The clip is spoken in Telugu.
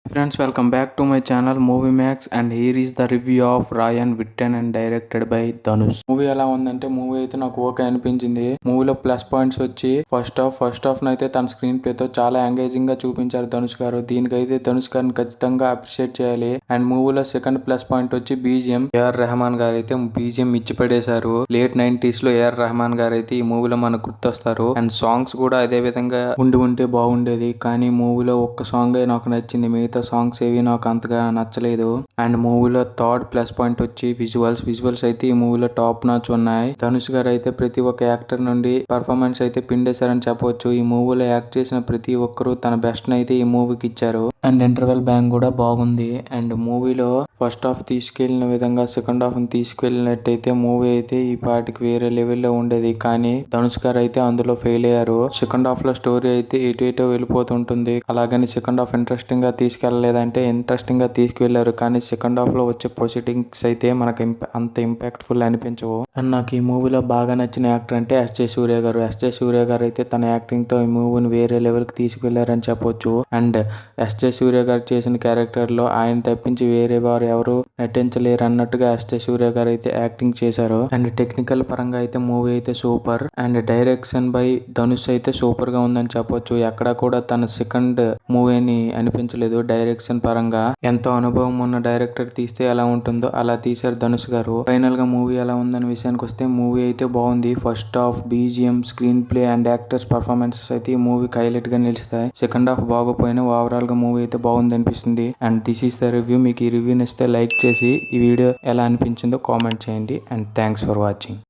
Friends, welcome back to my channel Movie Max, and here is the review of Ryan written and directed by Dhanush. Movie ఎలా ఉందంటే మూవీ అయితే నాకు ఓకే అనిపించింది. మూవీలో ప్లస్ పాయింట్స్ వచ్చి ఫస్ట్ హాఫ్ అయితే తన స్క్రీన్ ప్లే తో చాలా ఎంగేజింగ్ గా చూపించారు ధనుష్ గారు. దీనికైతే ధనుష్ గారిని ఖచ్చితంగా అప్రిషియేట్ చేయాలి. అండ్ మూవీలో సెకండ్ ప్లస్ పాయింట్ వచ్చి బీజిఎం. ఏఆర్ రెహమాన్ గారు అయితే బీజిఎం ఇచ్చి పడేశారు. లేట్ 90s లో ఏఆర్ రెహమాన్ గారు అయితే ఈ మూవీలో మనకు గుర్తొస్తారు. అండ్ సాంగ్స్ కూడా అదే విధంగా ఉంటే బాగుండేది, కానీ మూవీలో ఒక్క సాంగ్ నాకు నచ్చింది. మిగతా సాంగ్స్ ఏవి నాకు అంతగా నచ్చలేదు. అండ్ మూవీలో థర్డ్ ప్లస్ పాయింట్ వచ్చి విజువల్స్ అయితే ఈ మూవీలో టాప్ నాచ్ ఉన్నాయి. ధనుష్ గారు అయితే ప్రతి ఒక్క యాక్టర్ నుండి పర్ఫార్మెన్స్ అయితే పిండేశారని చెప్పవచ్చు. ఈ మూవీలో యాక్ట్ చేసిన ప్రతి ఒక్కరు తన బెస్ట్ అయితే ఈ మూవీకి ఇచ్చారు. అండ్ ఇంటర్వెల్ బ్యాంగ్ కూడా బాగుంది. అండ్ మూవీలో ఫస్ట్ హాఫ్ తీసుకెళ్లిన విధంగా సెకండ్ హాఫ్ తీసుకెళ్లినట్టయితే మూవీ అయితే ఈ పాటికి వేరే లెవెల్లో ఉండేది, కానీ ధనుష్ గారు అయితే అందులో ఫెయిల్ అయ్యారు. సెకండ్ హాఫ్ లో స్టోరీ అయితే ఎటో వెళ్ళిపోతుంటుంది. అలాగని సెకండ్ హాఫ్ ఇంట్రెస్టింగ్ గా తీసుకెళ్లలేదంటే ఇంట్రెస్టింగ్ గా తీసుకువెళ్లారు, కానీ సెకండ్ హాఫ్ లో వచ్చే ప్రొసీడింగ్స్ అయితే మనకు అంత ఇంపాక్ట్ఫుల్ అనిపించవు. అండ్ నాకు ఈ మూవీలో బాగా నచ్చిన యాక్టర్ అంటే ఎస్జే సూర్య గారు. ఎస్జే సూర్య గారు అయితే తన యాక్టింగ్ తో ఈ మూవీని వేరే లెవెల్ కి తీసుకెళ్లారని చెప్పొచ్చు. అండ్ ఎస్జే సూర్య గారు చేసిన క్యారెక్టర్ లో ఆయన తప్పించి వేరే వారు ఎవరు నటించలేరు అన్నట్టుగా ఎస్జే సూర్య గారు అయితే యాక్టింగ్ చేశారు. అండ్ టెక్నికల్ పరంగా అయితే మూవీ అయితే super. And direction by Dhanush అయితే సూపర్ గా ఉందని చెప్పొచ్చు. ఎక్కడ కూడా తన సెకండ్ మూవీ అని అనిపించలేదు. డైరెక్షన్ పరంగా ఎంతో అనుభవం ఉన్న డైరెక్టర్ తీస్తే ఎలా ఉంటుందో అలా తీశారు ధనుష్ గారు. ఫైనల్ గా మూవీ ఎలా ఉందనే విషయానికి వస్తే మూవీ అయితే బాగుంది. First half BGM, screen play and actors performances అయితే ఈ మూవీకి హైలైట్ గా నిలుస్తాయి. సెకండ్ హాఫ్ బాగోపోయినా ఓవరాల్ గా మూవీ అయితే బాగుంది అనిపిస్తుంది. And this is the review. మీకు ఈ రివ్యూ నచ్చితే లైక్ చేసి ఈ వీడియో ఎలా అనిపించిందో కామెంట్ చేయండి. And thanks for watching.